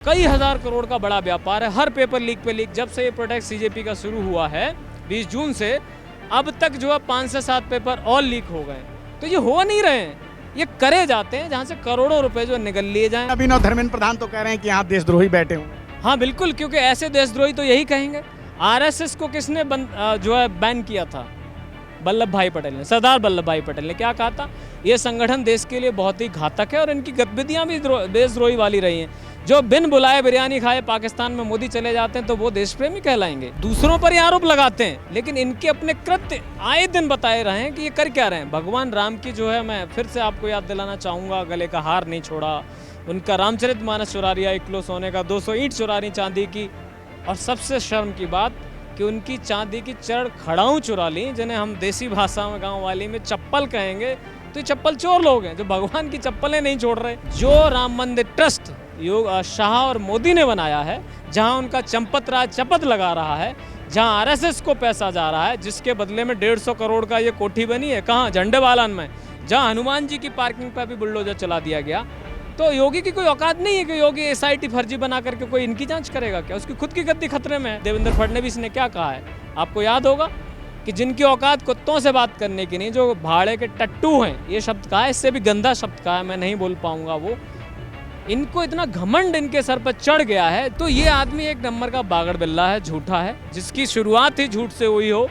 कई हजार करोड़ का बड़ा व्यापार है, हर पेपर लीक पे लीक। जब से ये प्रोटेक्ट सीजेपी का शुरू हुआ है 20 जून से, अब तक जो है 5 से 7 पेपर और लीक हो गए। तो ये हो नहीं रहे हैं, ये करे जाते हैं जहाँ से करोड़ों रुपए जो निकल लिए जाएं। अभिनव धर्मेंद्र प्रधान तो कह रहे हैं कि यहाँ देशद्रोही बैठे हुए। हाँ बिल्कुल, क्योंकि ऐसे देशद्रोही तो यही कहेंगे। आरएसएस को किसने जो है बैन किया था? वल्लभ भाई पटेल ने, सरदार वल्लभ भाई पटेल ने क्या कहा था? ये संगठन देश के लिए बहुत ही घातक है और इनकी गतिविधियां भी देशद्रोही वाली रही हैं। जो बिन बुलाए बिरयानी खाए पाकिस्तान में मोदी चले जाते हैं तो वो देश प्रेमी कहलाएंगे। दूसरों पर ये आरोप लगाते हैं, लेकिन इनके अपने कृत्य आए दिन बताए रहे हैं कि ये कर क्या रहे हैं। भगवान राम की जो है, मैं फिर से आपको याद दिलाना चाहूँगा, गले का हार नहीं छोड़ा, उनका रामचरितमानस चुरा लिया, 1 किलो सोने का, 200 ईंट चुरा ली चांदी की, और सबसे शर्म की बात कि उनकी चांदी की चरण खड़ाऊँ चुरा ली, जिन्हें हम देसी भाषा में गाँव वाली में चप्पल कहेंगे। तो ये चप्पल चोर लोग हैं जो भगवान की चप्पलें नहीं छोड़ रहे। जो राम मंदिर ट्रस्ट शाह और मोदी ने बनाया है, जहां उनका चंपत राज चपत लगा रहा है, जहां आरएसएस को पैसा जा रहा है, जिसके बदले में 150 करोड़ का ये कोठी बनी है, कहाँ? झंडेवालान में, जहां हनुमान जी की पार्किंग पर भी बुलडोजर चला दिया गया। तो योगी की कोई औकात नहीं है कि योगी एसआईटी फर्जी बना करके कोई इनकी जांच करेगा क्या? उसकी खुद की गद्दी खतरे में है। देवेंद्र फडणवीस ने क्या कहा है, आपको याद होगा कि जिनकी औकात कुत्तों से बात करने की नहीं, जो भाड़े के टट्टू हैं, ये शब्द कहा है, इससे भी गंदा शब्द कहा है, मैं नहीं बोल पाऊंगा वो। इनको इतना घमंड इनके सर पर चढ़ गया है। तो ये आदमी एक नंबर का बागड़ बिल्ला है, झूठा है, जिसकी शुरुआत ही झूठ से हुई हो,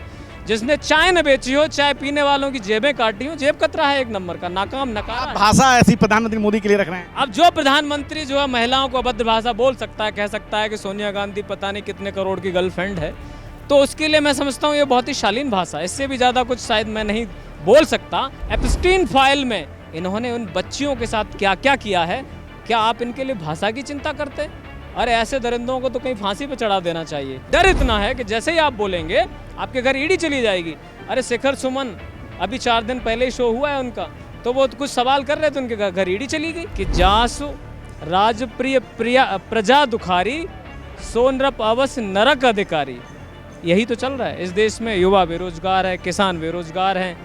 जिसने चाय न बेची हो, चाय पीने वालों की जेबें काटी हो, जेब कतरा है एक नंबर का, नाकाम नकारा। भाषा ऐसी प्रधानमंत्री मोदी के लिए रख रहे हैं। अब जो प्रधानमंत्री जो है महिलाओं को अभद्र भाषा बोल सकता है, कह सकता है कि सोनिया गांधी पता नहीं कितने करोड़ की गर्लफ्रेंड है, तो उसके लिए मैं समझता हूँ ये बहुत ही शालीन भाषा। इससे भी ज़्यादा कुछ शायद मैं नहीं बोल सकता। एप्स्टीन फाइल में इन्होंने उन बच्चियों के साथ क्या क्या किया है, क्या आप इनके लिए भाषा की चिंता करते हैं? अरे ऐसे दरिंदों को तो कहीं फांसी पे चढ़ा देना चाहिए। डर इतना है कि जैसे ही आप बोलेंगे आपके घर ईडी चली जाएगी। अरे शिखर सुमन अभी 4 दिन पहले ही शो हुआ है उनका, तो वो कुछ सवाल कर रहे थे, उनके घर ईडी चली गई कि जासु राजप्रिय प्रिया प्रजा दुखारी, सोनरप अवस नरक अधिकारी। यही तो चल रहा है इस देश में। युवा बेरोजगार है, किसान बेरोजगार हैं,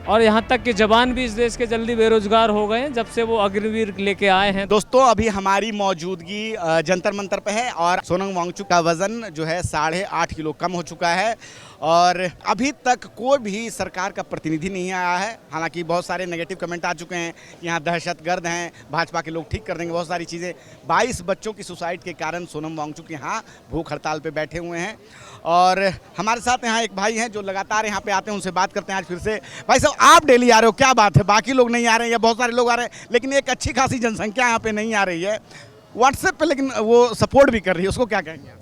और यहाँ तक कि जवान भी इस देश के जल्दी बेरोजगार हो गए हैं जब से वो अग्निवीर लेके आए हैं। दोस्तों, अभी हमारी मौजूदगी जंतर मंतर पे है और सोनम वांगचुक का वजन जो है 8.5 किलो कम हो चुका है, और अभी तक कोई भी सरकार का प्रतिनिधि नहीं आया है। हालांकि बहुत सारे नेगेटिव कमेंट आ चुके हैं, यहाँ दहशतगर्द हैं, भाजपा के लोग ठीक कर देंगे, बहुत सारी चीज़ें। 22 बच्चों की सुसाइड के कारण सोनम वांगचुक यहाँ भूख हड़ताल पे बैठे हुए हैं। और हमारे साथ यहाँ एक भाई हैं जो लगातार यहाँ पे आते हैं, उनसे बात करते हैं आज फिर से। भाई साहब, आप डेली आ रहे हो, क्या बात है? बाकी लोग नहीं आ रहे हैं या बहुत सारे लोग आ रहे हैं, लेकिन एक अच्छी खासी जनसंख्या यहाँ पे नहीं आ रही है व्हाट्सएप पे, लेकिन वो सपोर्ट भी कर रही है, उसको क्या कहेंगे आप?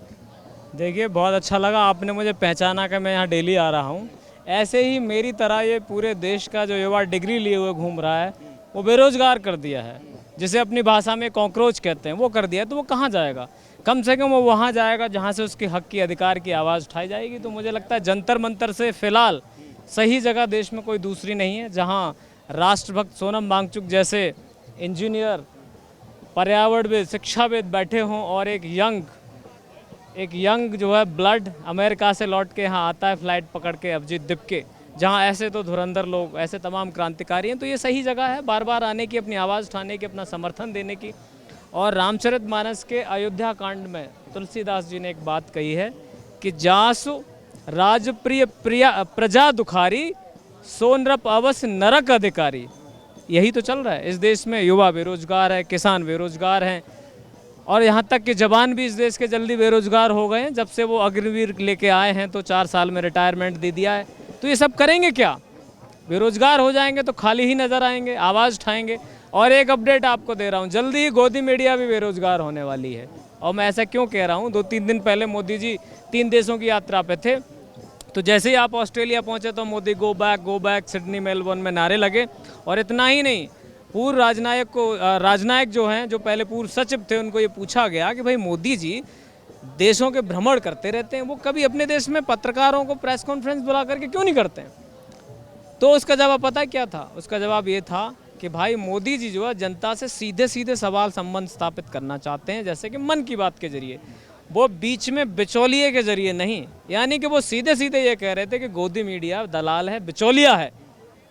देखिए, बहुत अच्छा लगा आपने मुझे पहचाना कि मैं यहाँ डेली आ रहा हूँ। ऐसे ही मेरी तरह ये पूरे देश का जो युवा डिग्री लिए हुए घूम रहा है, वो बेरोजगार कर दिया है, जिसे अपनी भाषा में कॉकरोच कहते हैं, वो कर दिया है। तो वो कहाँ जाएगा? कम से कम वो वहाँ जाएगा जहाँ से उसके हक की, अधिकार की आवाज़ उठाई जाएगी। तो मुझे लगता है जंतर मंतर से फिलहाल सही जगह देश में कोई दूसरी नहीं है, जहाँ राष्ट्रभक्त सोनम वांगचुक जैसे इंजीनियर, पर्यावरणविद, शिक्षाविद बैठे हों, और एक यंग जो है ब्लड अमेरिका से लौट के यहाँ आता है फ्लाइट पकड़ के, अभिजीत दिपके, जहाँ ऐसे तो धुरंधर लोग, ऐसे तमाम क्रांतिकारी हैं। तो ये सही जगह है बार बार आने की, अपनी आवाज़ उठाने की, अपना समर्थन देने की। और रामचरितमानस के अयोध्या कांड में तुलसीदास जी ने एक बात कही है कि जासु राजप्रिय प्रजा दुखारी, सोनरप अवस नरक अधिकारी। यही तो चल रहा है इस देश में। युवा बेरोजगार है, किसान बेरोजगार हैं, और यहाँ तक कि जवान भी इस देश के जल्दी बेरोजगार हो गए हैं जब से वो अग्निवीर लेके आए हैं। तो 4 साल में रिटायरमेंट दे दिया है। तो ये सब करेंगे क्या? बेरोजगार हो जाएंगे तो खाली ही नजर आएंगे, आवाज़ उठाएंगे। और एक अपडेट आपको दे रहा हूँ, जल्दी ही गोदी मीडिया भी बेरोजगार होने वाली है। और मैं ऐसा क्यों कह रहा हूँ, 2-3 दिन पहले मोदी जी 3 देशों की यात्रा पे थे, तो जैसे ही आप ऑस्ट्रेलिया पहुँचे तो Modi go back, Sydney Melbourne में नारे लगे। और इतना ही नहीं, पूर्व राजनायक जो हैं, जो पहले पूर्व सचिव थे, उनको ये पूछा गया कि भाई मोदी जी देशों के भ्रमण करते रहते हैं, वो कभी अपने देश में पत्रकारों को प्रेस कॉन्फ्रेंस बुला करके क्यों नहीं करते हैं? तो उसका जवाब पता क्या था? उसका जवाब ये था कि भाई मोदी जी जो है जनता से सीधे सीधे सवाल संबंध स्थापित करना चाहते हैं, जैसे कि मन की बात के जरिए, वो बीच में बिचौलिए के जरिए नहीं। यानी कि वो सीधे सीधे ये कह रहे थे कि गोदी मीडिया दलाल है, बिचौलिया है।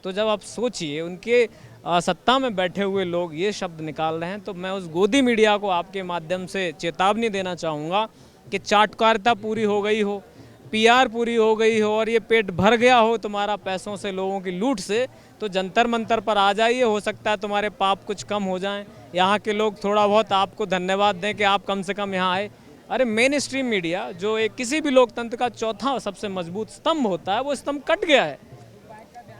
तो जब आप सोचिए, उनके सत्ता में बैठे हुए लोग ये शब्द निकाल रहे हैं, तो मैं उस गोदी मीडिया को आपके माध्यम से चेतावनी देना चाहूँगा कि चाटकारिता पूरी हो गई हो, पीआर पूरी हो गई हो और ये पेट भर गया हो तुम्हारा पैसों से, लोगों की लूट से, तो जंतर मंतर पर आ जाइए। हो सकता है तुम्हारे पाप कुछ कम हो जाएं, यहाँ के लोग थोड़ा बहुत आपको धन्यवाद दें कि आप कम से कम यहाँ आए। अरे मेन स्ट्रीम मीडिया जो एक किसी भी लोकतंत्र का चौथा सबसे मजबूत स्तंभ होता है, वो स्तंभ कट गया है।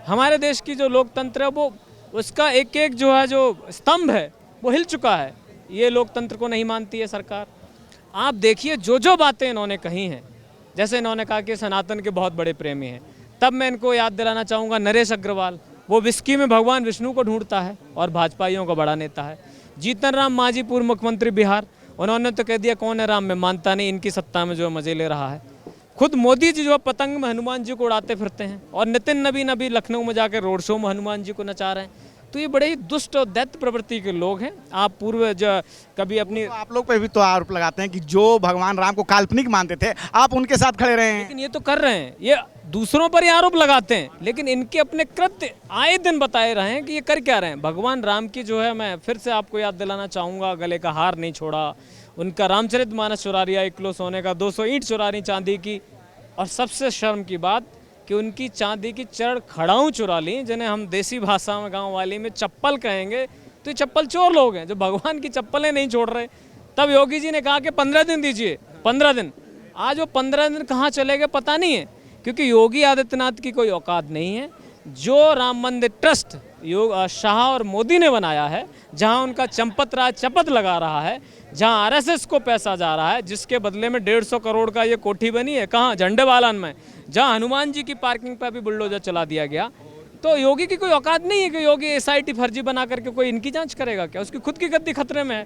हमारे देश की जो लोकतंत्र है वो उसका एक एक जो है जो स्तंभ है वो हिल चुका है। ये लोकतंत्र को नहीं मानती है सरकार। आप देखिए जो जो बातें इन्होंने कही हैं, जैसे इन्होंने कहा कि सनातन के बहुत बड़े प्रेमी हैं, तब मैं इनको याद दिलाना चाहूँगा नरेश अग्रवाल, वो विस्की में भगवान विष्णु को ढूंढता है और भाजपाइयों का बड़ा नेता है। जीतन राम मांझी पूर्व मुख्यमंत्री बिहार, उन्होंने तो कह दिया कौन है राम में मानता नहीं, इनकी सत्ता में जो मजे ले रहा है। खुद मोदी जी जो पतंग में हनुमान जी को उड़ाते फिरते हैं और नितिन नबीन अभी लखनऊ में जाकर रोड शो में हनुमान जी को नचा रहे हैं। तो ये बड़े ही दुष्ट और दैत्य प्रवृत्ति के लोग हैं। आप पूर्व कभी अपनी तो आप लोग पे भी तो आरोप लगाते हैं कि जो भगवान राम को काल्पनिक मानते थे आप उनके साथ खड़े रहे हैं। लेकिन ये तो कर रहे हैं, ये दूसरों पर ही आरोप लगाते हैं, लेकिन इनके अपने कृत्य आए दिन बताए रहे हैं कि ये कर क्या रहे हैं। भगवान राम की जो है, मैं फिर से आपको याद दिलाना चाहूँगा, गले का हार नहीं छोड़ा, उनका रामचरितमानस चुरा लिया, 1 किलो सोने का, 200 ईंट चुरा ली चांदी की, और सबसे शर्म की बात कि उनकी चांदी की चरण खड़ाऊँ चुरा ली, जिन्हें हम देसी भाषा में गांव वाली में चप्पल कहेंगे। तो ये चप्पल चोर लोग हैं जो भगवान की चप्पलें नहीं छोड़ रहे। तब योगी जी ने कहा कि 15 दिन दीजिए, 15 दिन। आज वो 15 दिन कहाँ चले गए पता नहीं है, क्योंकि योगी आदित्यनाथ की कोई औकात नहीं है। जो राम मंदिर ट्रस्ट शाह और मोदी ने बनाया है, जहां उनका चंपत राज चपत लगा रहा है, जहां आरएसएस को पैसा जा रहा है, जिसके बदले में 150 करोड़ का ये कोठी बनी है, कहाँ, झंडेवालान में, जहां हनुमान जी की पार्किंग पर भी बुलडोजर चला दिया गया। तो योगी की कोई औकात नहीं है कि योगी एसआईटी फर्जी बना करके कोई इनकी जांच करेगा क्या? उसकी खुद की गद्दी खतरे में है।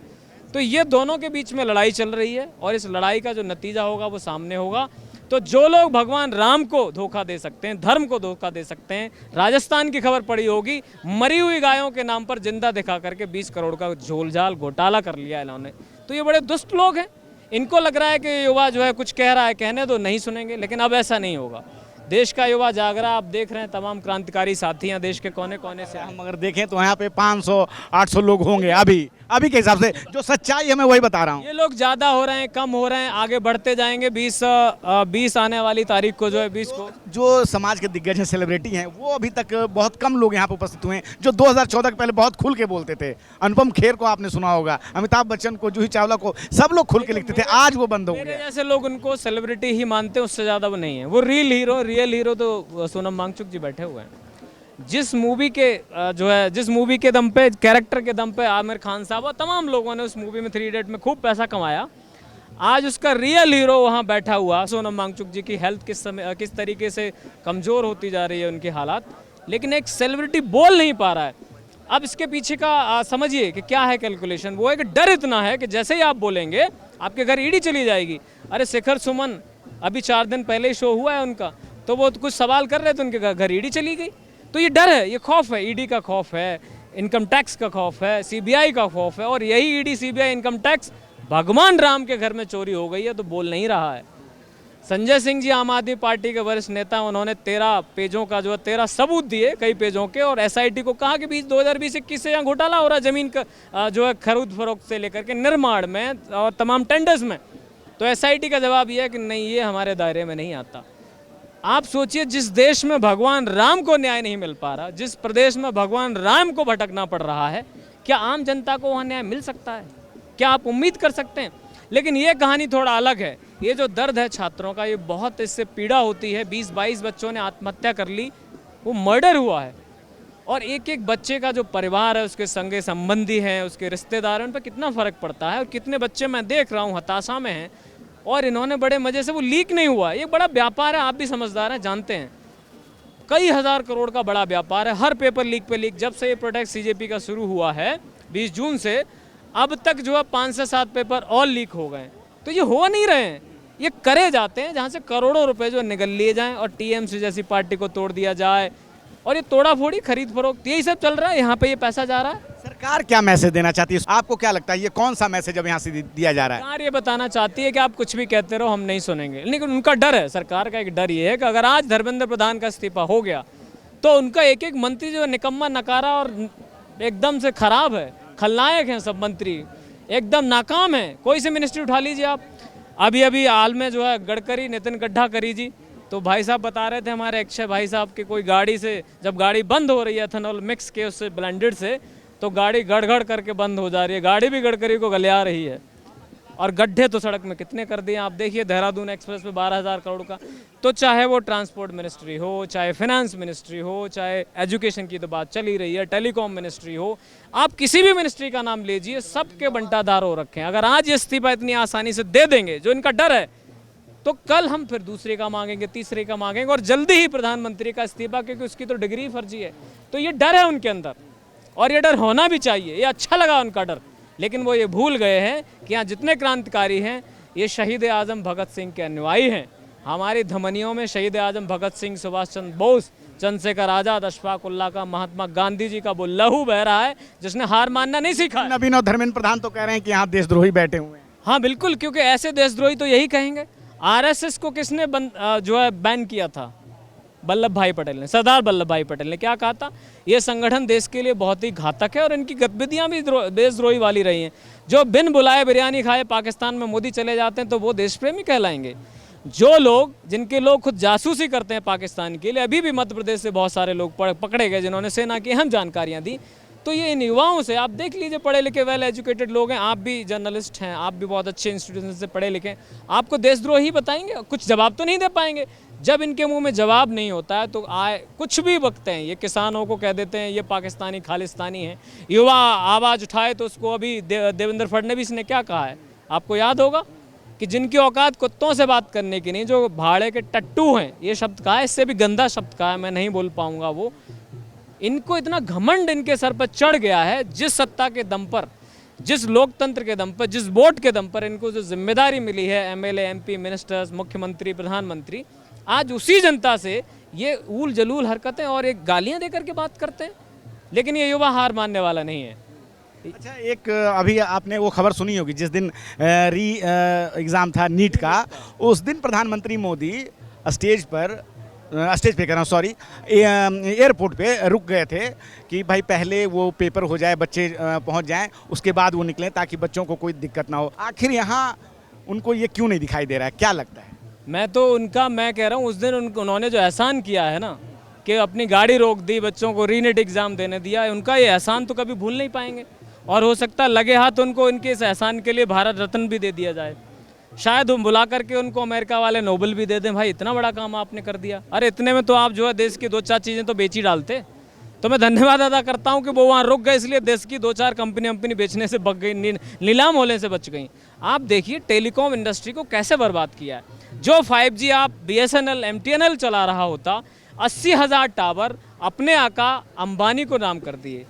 तो ये दोनों के बीच में लड़ाई चल रही है और इस लड़ाई का जो नतीजा होगा वो सामने होगा। तो जो लोग भगवान राम को धोखा दे सकते हैं, धर्म को धोखा दे सकते हैं, राजस्थान की खबर पड़ी होगी, मरी हुई गायों के नाम पर जिंदा दिखा करके 20 करोड़ का झोलझाल घोटाला कर लिया इन्होंने। तो ये बड़े दुष्ट लोग हैं। इनको लग रहा है कि युवा जो है कुछ कह रहा है, कहने दो, नहीं सुनेंगे, लेकिन अब ऐसा नहीं होगा। देश का युवा जाग रहा है। आप देख रहे हैं तमाम क्रांतिकारी साथी हैं देश के कोने कोने से। हम अगर देखें तो यहाँ पे 500-800 लोग होंगे अभी के हिसाब से। जो सच्चाई है मैं वही बता रहा हूँ। ये लोग ज़्यादा हो रहे हैं, कम हो रहे हैं, आगे बढ़ते जाएंगे। 20 आने वाली तारीख को जो है 20 को जो समाज के दिग्गज हैं, सेलिब्रिटी हैं, वो अभी तक बहुत कम लोग यहाँ पे उपस्थित हुए हैं जो 2014 के पहले बहुत खुल के बोलते थे। अनुपम खेर को आपने सुना होगा, अमिताभ बच्चन को, जूही चावला को, सब लोग खुल के लिखते थे। आज वो बंद हो मेरे गए। जैसे लोग उनको सेलिब्रिटी ही मानते हैं, उससे ज़्यादा वो नहीं है। वो रियल हीरो तो सोनम वांगचुक जी बैठे हुए हैं। जिस मूवी के दम पे, कैरेक्टर के दम पे आमिर खान साहब और तमाम लोगों ने उस मूवी में 3 इडियट में खूब पैसा कमाया, आज उसका रियल हीरो वहाँ बैठा हुआ। सोनम वांगचुक जी की हेल्थ किस तरीके से कमज़ोर होती जा रही है उनकी हालात, लेकिन एक सेलिब्रिटी बोल नहीं पा रहा है। अब इसके पीछे का समझिए कि क्या है कैलकुलेशन। वो एक डर इतना है कि जैसे ही आप बोलेंगे आपके घर ईडी चली जाएगी। अरे शिखर सुमन अभी 4 दिन पहले ही शो हुआ है उनका, तो वो कुछ सवाल कर रहे थे, उनके घर ईडी चली गई। तो ये डर है, ये खौफ है, ईडी का खौफ है, इनकम टैक्स का खौफ है, सीबीआई का खौफ है। और यही ईडी, सीबीआई, इनकम टैक्स भगवान राम के घर में चोरी हो गई है तो बोल नहीं रहा है। संजय सिंह जी आम आदमी पार्टी के वरिष्ठ नेता, उन्होंने 13 पेजों का 13 सबूत दिए कई पेजों के, और एसआईटी को कहा कि 2020-21 से यहाँ घोटाला हो रहा है, जमीन का खरीद फरोख्त से लेकर के निर्माण में और तमाम टेंडर्स में। तो एसआईटी का जवाब यह है कि नहीं, ये हमारे दायरे में नहीं आता। आप सोचिए, जिस देश में भगवान राम को न्याय नहीं मिल पा रहा, जिस प्रदेश में भगवान राम को भटकना पड़ रहा है, क्या आम जनता को वहाँ न्याय मिल सकता है? क्या आप उम्मीद कर सकते हैं? लेकिन ये कहानी थोड़ा अलग है। ये जो दर्द है छात्रों का, ये बहुत इससे पीड़ा होती है। 20-22 बच्चों ने आत्महत्या कर ली, वो मर्डर हुआ है, और एक एक बच्चे का जो परिवार है, उसके संगे संबंधी हैं, उसके रिश्तेदार हैं, उन पर कितना फ़र्क पड़ता है। और कितने बच्चे मैं देख रहा हूँ हताशा में हैं, और इन्होंने बड़े मज़े से, वो लीक नहीं हुआ, ये बड़ा व्यापार है, आप भी समझदार हैं, जानते हैं, कई हज़ार करोड़ का बड़ा व्यापार है। हर पेपर लीक पे लीक। जब से ये प्रोटेक्ट सीजेपी का शुरू हुआ है 20 जून से, अब तक जो है 5 से 7 पेपर और लीक हो गए। तो ये हो नहीं रहे हैं, ये करे जाते हैं जहाँ से करोड़ों रुपए जो निगल लिए जाएं और टीएमसी जैसी पार्टी को तोड़ दिया जाए, और ये तोड़ा फोड़ी, खरीद फरोख्त, यही सब चल रहा है। यहाँ पे ये पैसा जा रहा है। सरकार क्या मैसेज देना चाहती है? आपको क्या लगता है ये कौन सा मैसेज अब यहाँ से दिया जा रहा है? सरकार ये बताना चाहती है कि आप कुछ भी कहते रहो, हम नहीं सुनेंगे। लेकिन उनका डर है, सरकार का एक डर ये है कि अगर आज धर्मेंद्र प्रधान का इस्तीफा हो गया तो उनका एक एक मंत्री जो निकम्मा, नकारा और एकदम से खराब है, खलनायक हैं सब मंत्री, एकदम नाकाम है। कोई से मिनिस्ट्री उठा लीजिए आप। अभी अभी हाल में जो है गडकरी नितिन गडकरी जी, तो भाई साहब बता रहे थे हमारे अक्षय भाई साहब कि कोई गाड़ी से जब गाड़ी बंद हो रही है एथेनॉल मिक्स के उससे ब्लेंडेड से, तो गाड़ी गड़गड़ करके बंद हो जा रही है। गाड़ी भी गडकरी को गलिया रही है। और गड्ढे तो सड़क में कितने कर दिए आप देखिए, देहरादून एक्सप्रेस पे 12,000 करोड़ का। तो चाहे वो ट्रांसपोर्ट मिनिस्ट्री हो, चाहे फाइनेंस मिनिस्ट्री हो, चाहे एजुकेशन की तो बात चल ही रही है, टेलीकॉम मिनिस्ट्री हो, आप किसी भी मिनिस्ट्री का नाम लीजिए, सबके बंटाधार हो रखे हैं। अगर आज ये इस्तीफा इतनी आसानी से दे देंगे, जो इनका डर है, तो कल हम फिर दूसरे का मांगेंगे, तीसरे का मांगेंगे, और जल्दी ही प्रधानमंत्री का इस्तीफा, क्योंकि उसकी तो डिग्री फर्जी है। तो ये डर है उनके अंदर, और ये डर होना भी चाहिए। ये अच्छा लगा उनका डर, लेकिन वो ये भूल गए हैं कि यहाँ जितने क्रांतिकारी हैं ये शहीद आजम भगत सिंह के अनुयायी हैं। हमारी धमनियों में शहीद आजम भगत सिंह, सुभाष चंद्र बोस, चंद्रशेखर आजाद, अशफाक उल्लाह का, महात्मा गांधी जी का वो लहू बह रहा है जिसने हार मानना नहीं सीखा है। नवीन और धर्मेंद्र प्रधान तो कह रहे हैं कि यहाँ देशद्रोही बैठे हुए हैं। हाँ बिल्कुल, क्योंकि ऐसे देशद्रोही तो यही कहेंगे। आरएसएस को किसने जो है बैन किया था? वल्लभ भाई पटेल ने, सरदार वल्लभ भाई पटेल ने क्या कहा था? ये संगठन देश के लिए बहुत ही घातक है और इनकी गतिविधियां भी देशद्रोही वाली रही हैं। जो बिन बुलाए बिरयानी खाए पाकिस्तान में मोदी चले जाते हैं तो वो देश प्रेमी कहलाएंगे। जो लोग, जिनके लोग खुद जासूसी करते हैं पाकिस्तान के लिए, अभी भी मध्य प्रदेश से बहुत सारे लोग पकड़े गए जिन्होंने सेना की अहम जानकारियाँ दी। तो ये इन युवाओं से, आप देख लीजिए, पढ़े लिखे वेल एजुकेटेड लोग हैं, आप भी जर्नलिस्ट हैं, आप भी बहुत अच्छे इंस्टीट्यूशन से पढ़े लिखे, आपको देशद्रोही बताएंगे? कुछ जवाब तो नहीं दे पाएंगे। जब इनके मुंह में जवाब नहीं होता है तो कुछ भी बकते हैं। ये किसानों को कह देते हैं ये पाकिस्तानी खालिस्तानी है, युवा आवाज़ उठाए तो उसको अभी देवेंद्र फडणवीस ने क्या कहा है आपको याद होगा कि जिनकी औकात कुत्तों से बात करने की नहीं, जो भाड़े के टट्टू हैं, ये शब्द कहा है। इससे भी गंदा शब्द कहा है, मैं नहीं बोल पाऊंगा वो। इनको इतना घमंड इनके सर पर चढ़ गया है, जिस सत्ता के दम पर, जिस लोकतंत्र के दम पर, जिस वोट के दम पर इनको जो जिम्मेदारी मिली है, एमएलए, एमपी, मिनिस्टर्स, मुख्यमंत्री, प्रधानमंत्री, आज उसी जनता से ये ऊल जलूल हरकतें और एक गालियां देकर के बात करते हैं। लेकिन ये युवा हार मानने वाला नहीं है। अच्छा, एक अभी आपने वो खबर सुनी होगी, जिस दिन एग्ज़ाम था नीट का, उस दिन प्रधानमंत्री मोदी स्टेज पे कह रहा हूँ, सॉरी, एयरपोर्ट पे रुक गए थे कि भाई पहले वो पेपर हो जाए, बच्चे पहुँच जाएं, उसके बाद वो निकलें ताकि बच्चों को कोई दिक्कत ना हो। आखिर यहाँ उनको ये क्यों नहीं दिखाई दे रहा है, क्या लगता है? मैं कह रहा हूँ उस दिन उन्होंने जो एहसान किया है ना, कि अपनी गाड़ी रोक दी, बच्चों को रीनेट एग्ज़ाम देने दिया, उनका ये एहसान तो कभी भूल नहीं पाएंगे। और हो सकता है लगे हाथ उनको इनके इस एहसान के लिए भारत रत्न भी दे दिया जाए। शायद हम बुला करके उनको अमेरिका वाले नोबेल भी दे दें, भाई इतना बड़ा काम आपने कर दिया। अरे इतने में तो आप जो है देश की 2-4 चीज़ें तो बेच ही डालते। तो मैं धन्यवाद अदा करता हूं कि वो वहाँ रुक गए, इसलिए देश की 2-4 कंपनी बेचने से बच गई, नीलाम होने से बच गई। आप देखिए टेलीकॉम इंडस्ट्री को कैसे बर्बाद किया है। जो 5G आप BSNL, MTNL चला रहा होता, 80,000 टावर अपने आका अंबानी को नाम कर दिए।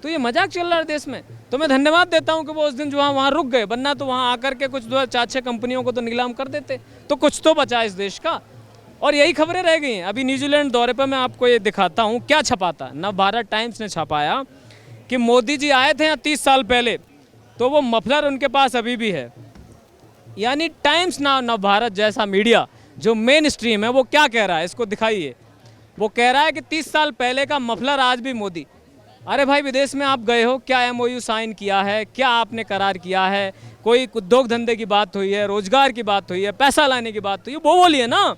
तो ये मजाक चल रहा है देश में। तो मैं धन्यवाद देता हूं कि वो उस दिन जो वहाँ रुक गए, वरना तो वहाँ आकर के कुछ 4-6 कंपनियों को तो नीलाम कर देते, तो कुछ तो बचा इस देश का। और यही खबरें रह गई हैं। अभी न्यूजीलैंड दौरे पर मैं आपको ये दिखाता हूँ क्या छपाता। नवभारत टाइम्स ने छपाया कि मोदी जी आए थे यहाँ 30 साल पहले, तो वो मफलर उनके पास अभी भी है। यानी टाइम्स नाउ नवभारत जैसा मीडिया जो मेन स्ट्रीम है, वो क्या कह रहा है, इसको दिखाइए। वो कह रहा है कि 30 साल पहले का मफलर आज भी मोदी। अरे भाई, विदेश में आप गए हो, क्या MOU साइन किया है, क्या आपने करार किया है, कोई उद्योग धंधे की बात हुई है, रोजगार की बात हुई है, पैसा लाने की बात हुई है, वो बोलिए ना।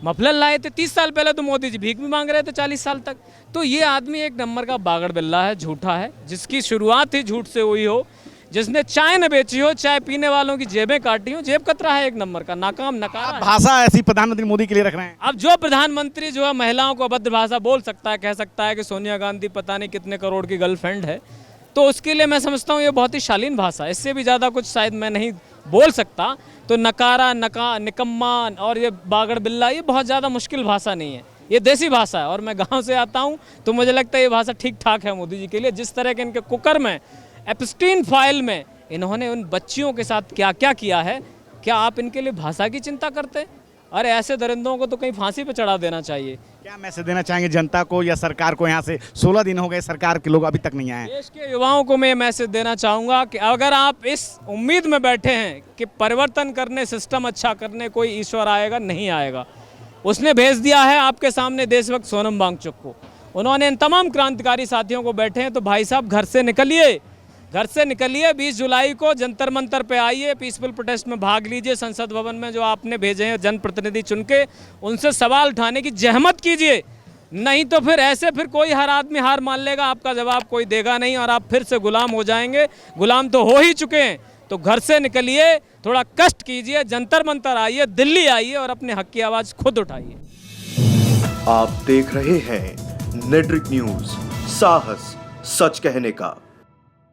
मफलर लाए थे 30 साल पहले, तो मोदी जी भीख भी मांग रहे थे 40 साल तक। तो ये आदमी एक नंबर का बागड़ बिल्ला है, झूठा है, जिसकी शुरुआत ही झूठ से हुई हो, जिसने चाय न बेची हो, चाय पीने वालों की जेबें काटी हो, जेब कतरा है एक नंबर का, नाकाम नकारा है। भाषा ऐसी प्रधानमंत्री मोदी के लिए रख रहे हैं। अब जो प्रधानमंत्री जो है महिलाओं को अभद्र भाषा बोल सकता है, कह सकता है कि सोनिया गांधी पता नहीं कितने करोड़ की गर्लफ्रेंड है, तो उसके लिए मैं समझता हूँ ये बहुत ही शालीन भाषा, इससे भी ज़्यादा कुछ शायद मैं नहीं बोल सकता। तो नकारा, निकम्मा और ये बागड़ बिल्ला, ये बहुत ज़्यादा मुश्किल भाषा नहीं है, ये देसी भाषा है। और मैं गाँव से आता हूँ तो मुझे लगता है ये भाषा ठीक ठाक है मोदी जी के लिए। जिस तरह के इनके कुकर में, एप्स्टीन फाइल में इन्होंने उन बच्चियों के साथ क्या क्या किया है, क्या आप इनके लिए भाषा की चिंता करते हैं? अरे ऐसे दरिंदों को तो कहीं फांसी पे चढ़ा देना चाहिए। क्या मैसेज देना चाहेंगे जनता को या सरकार को? यहाँ से 16 दिन हो गए, सरकार के लोग अभी तक नहीं आए। देश के युवाओं को मैं ये मैसेज देना चाहूँगा कि अगर आप इस उम्मीद में बैठे हैं कि परिवर्तन करने, सिस्टम अच्छा करने कोई ईश्वर आएगा, नहीं आएगा। उसने भेज दिया है आपके सामने देशभक्त सोनम वांगचुक को। उन्होंने इन तमाम क्रांतिकारी साथियों को बैठे हैं तो भाई साहब घर से निकलिए, घर से निकलिए। 20 जुलाई को जंतर मंतर पे आइए, पीसफुल प्रोटेस्ट में भाग लीजिए। संसद भवन में जो आपने भेजे हैं जनप्रतिनिधि चुन के, उनसे सवाल उठाने की जहमत कीजिए। नहीं तो फिर ऐसे फिर कोई हर आदमी हार मान लेगा, आपका जवाब कोई देगा नहीं और आप फिर से गुलाम हो जाएंगे। गुलाम तो हो ही चुके हैं। तो घर से निकलिए, थोड़ा कष्ट कीजिए, जंतर मंतर आइए, दिल्ली आइए और अपने हक की आवाज़ खुद उठाइए। आप देख रहे हैं नेट्रिक न्यूज, साहस सच कहने का।